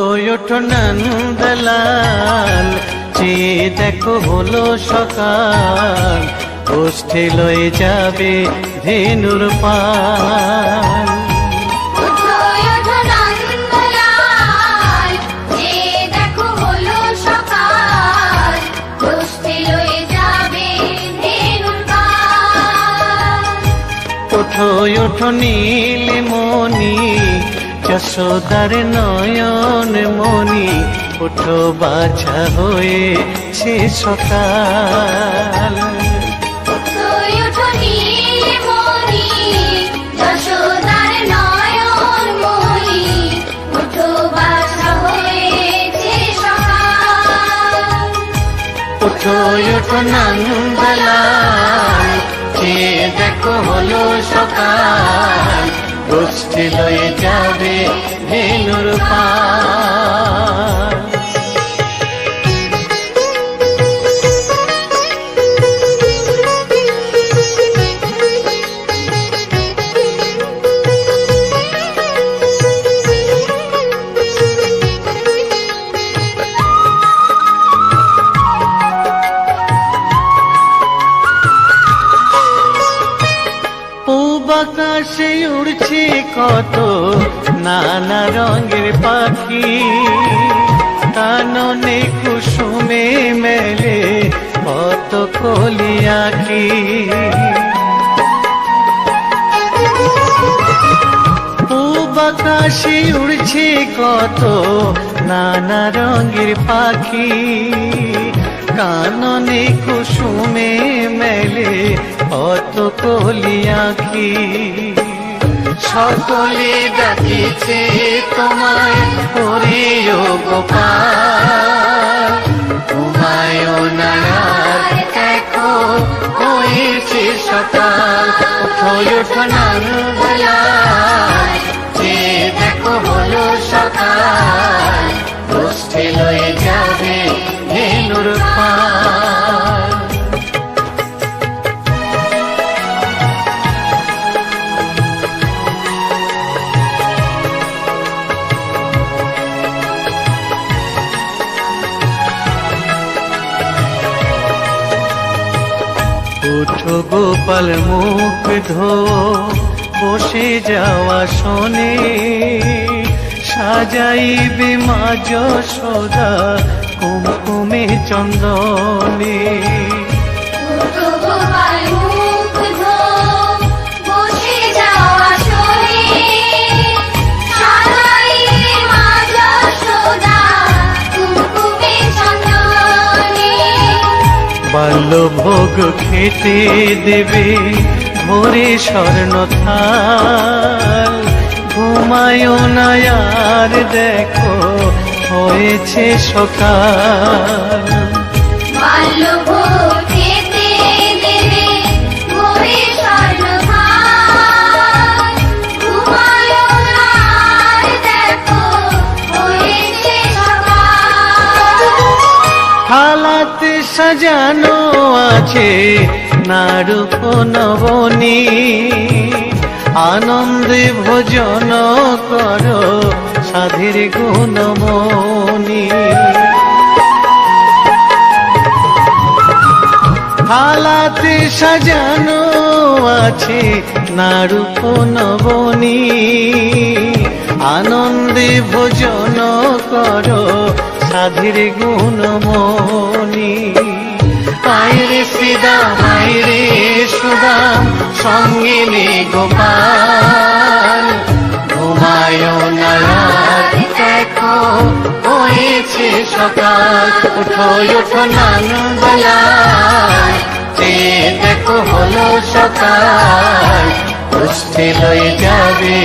ওঠো নন্দলাল, চেয়ে দেখো হলো সকাল, গোষ্ঠী লয়ে যাবে ধেনুর পাল। ওঠো ওঠো নীলমণি, যশোদার নয়ন মণি, ওঠো বাছা হয়েছে সকাল। ওঠো ওঠো নন্দলাল, চেয়ে দেখো হলো সকাল, গোষ্ঠী লয়ে যাবে ধেনুর পাল। আকাশে উড়ছে কত নানা রঙের পাখি, কাননে কুসুমে মেলে কত কলি আঁখি। পূব আকাশে উড়ছে কত নানা রঙের পাখি, কাননে কুসুমে মেলে কত কলি আঁখি। সকলে ডাকিছে তোমায় হরিও গোপাল, তোমায় নায়ার দেখো হয়েছে সকাল। ওঠো ওঠো নন্দলাল, চেয়ে দেখো হলো সকাল, গোষ্ঠী লয়ে যাবে ধেনুর পাল। ওঠো গোপাল মুখ ধো, বসে যাওয়া শোনে, সাজাইবে মা যশোদা কুমকুমে চন্দনে। বাল্যভোগ খেতে দেবে ভোরে স্বর্ণ থাল, ঘুমায় না আর দেখো হয়েছে সকাল। বাল্যভোগ খেতে দেবে ভোরে স্বর্ণ থাল, ঘুমায় না আর দেখো হয়েছে সকাল। থালাতে সাজানো আছে নারূপ নবনী, আনন্দে ভোজন করো সাধের গুণমণি। থালাতে সাজানো আছে নারূপ নবনী, আনন্দে ভোজন করো সাধের গুণমণি। আইরে শ্রীদাম আইরে সুদাম, সঙ্গে নে গোপাল, ঘুমায় না আর দেখো হয়েছে সকাল। ওঠো ওঠো নন্দলাল, চেয়ে দেখো হলো সকাল, গোষ্ঠী লয়ে যাবে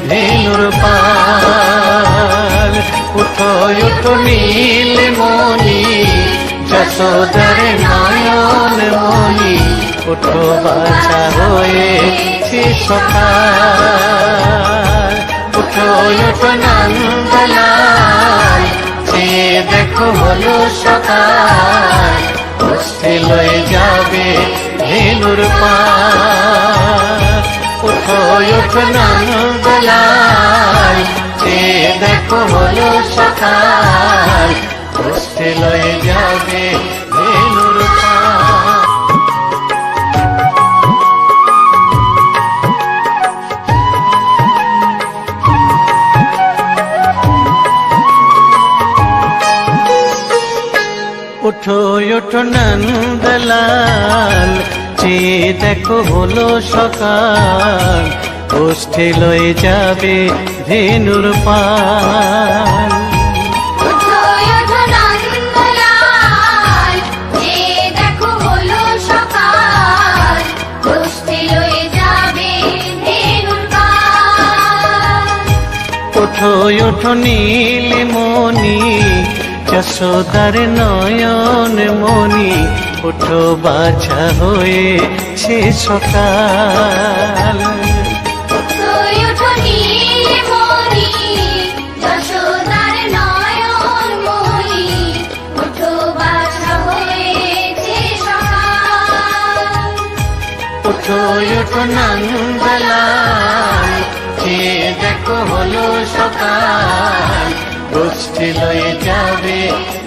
ধেনুর পাল। ওঠো ওঠো নীলমণি, যশোদার নয়ন মণি, ওঠো বাছা হয়েছে সকাল। ওঠো ওঠো নন্দলাল, চেয়ে দেখো হলো সকাল, গোষ্ঠী লয়ে যাবে ধেনুর পাল। ওঠো ওঠো নন্দলাল, চেয়ে দেখো দেখো হলো সকাল, কষ্টে লয়ে যাবে ভেনুর পাল। ওঠো ওঠো নন্দলাল, চেয়ে দেখো হলো সকাল, কষ্টে লয়ে যাবে ভেনুর পাল। ওঠো ওঠো নন্দলাল, যে দেখো হলো সকাল, কষ্টে লয়ে যাবে ভেনুর পাল। ওঠো ওঠো নীলমণি, যশোদার নয়ন মণি, ওঠো বাছা হয়েছে সকাল। ওঠো ওঠো নীলমণি, যশোদার নয়ন মণি, ওঠো বাছা হয়েছে সকাল। ওঠো ওঠো নন্দলাল, চেয়ে দেখো হলো সকাল, গোষ্ঠী লয়ে যাবে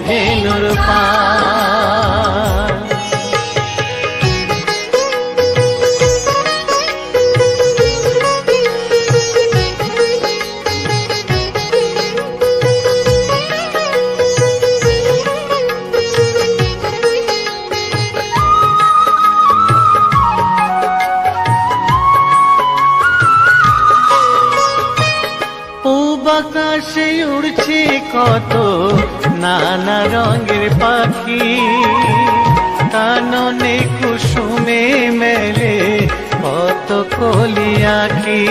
ভেনুর পাল। আকাশে উড়ছে কত নানা রঙের পাখি, কাননে কুসুমে মেলে কত কলি আঁখি।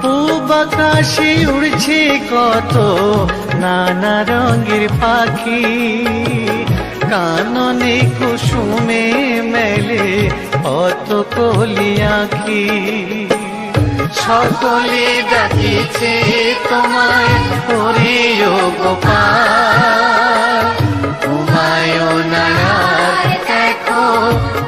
পূব আকাশে উড়ছে কত নানা রঙের পাখি, কাননে কুসুমে মেলে কত কলি আঁখি। সকলে ডাকিছে তোমায় হরিও গোপাল, ঘুমায়ো না আর দেখো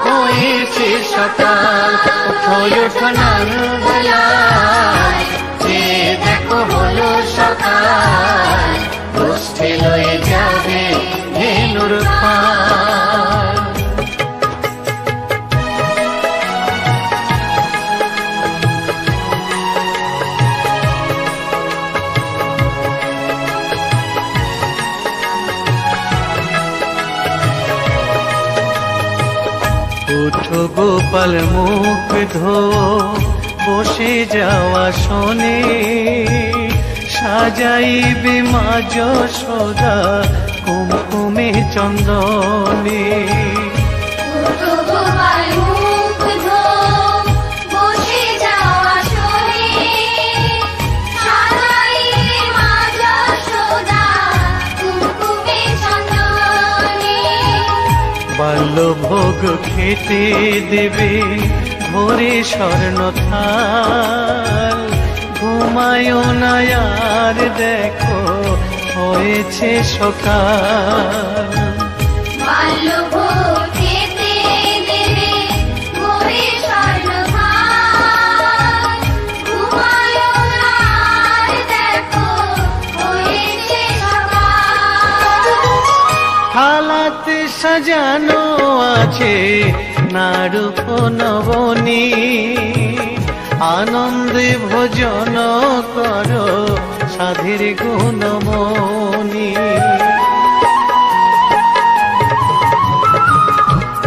হয়েছে সকাল। ওঠো ওঠো নন্দলাল, যে দেখো হলো সকাল, গোষ্ঠী লয়ে যাবে ভেনুর পাল। উঠো গোপাল মুখ ধো, বসে যাওয়া শোনে, সাজাইবে মা যশোদা কুমকুমে চন্দনে। ওঠো গোপাল মুখ ধো, বসে যাওয়া শোনে, সাজাইবে মা যশোদা কুমকুমে চন্দনে। বাল্যভোগ খেতে দেবে ভোরে স্বর্ণ থাল, ঘুমায়ো না আর দেখো হয়েছে সকাল। বাল্যভোগ খেতে দেবে ভোরে স্বর্ণ থাল, ঘুমায়ো না আর দেখো হয়েছে সকাল। থালাতে সাজানো আছে নারূপ নবনী, আনন্দে ভোজন করো সাধের গুণমণি।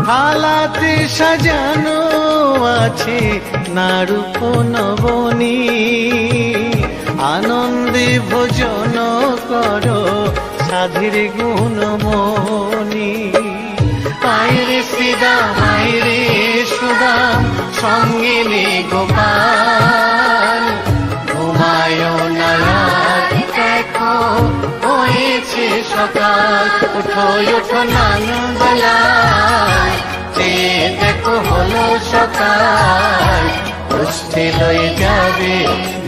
থালাতে সাজানো আছে নারূপ নবনী, আনন্দে ভোজন করো সাধের গুণমণি। আয়রে শ্রীদাম আয়রে সুদাম, সঙ্গে নে গোপাল, ঘুমায়ো না আর দেখো হয়েছে সকাল। ওঠো ওঠো নন্দলাল, চেয়ে দেখো হলো সকাল, গোষ্ঠী লয়ে যাবে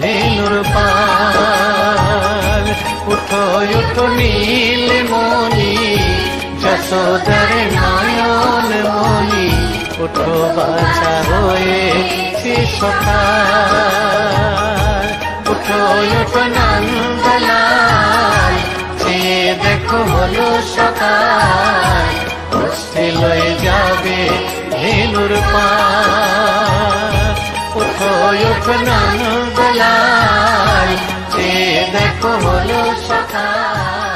ভেনুর পাল। উঠো উঠো নীলমণি, যশোদার নয়ন মণি, উঠো বাছা হয়ে এসেছি সকাল। উঠো ওঠো নন্দলাল, চেয়ে দেখো হলো সকাল, অস্থি লয়ে যাবে ধেনুর পাল। উঠো ওঠো নন্দলাল, চেয়ে দেখো হলো সকাল।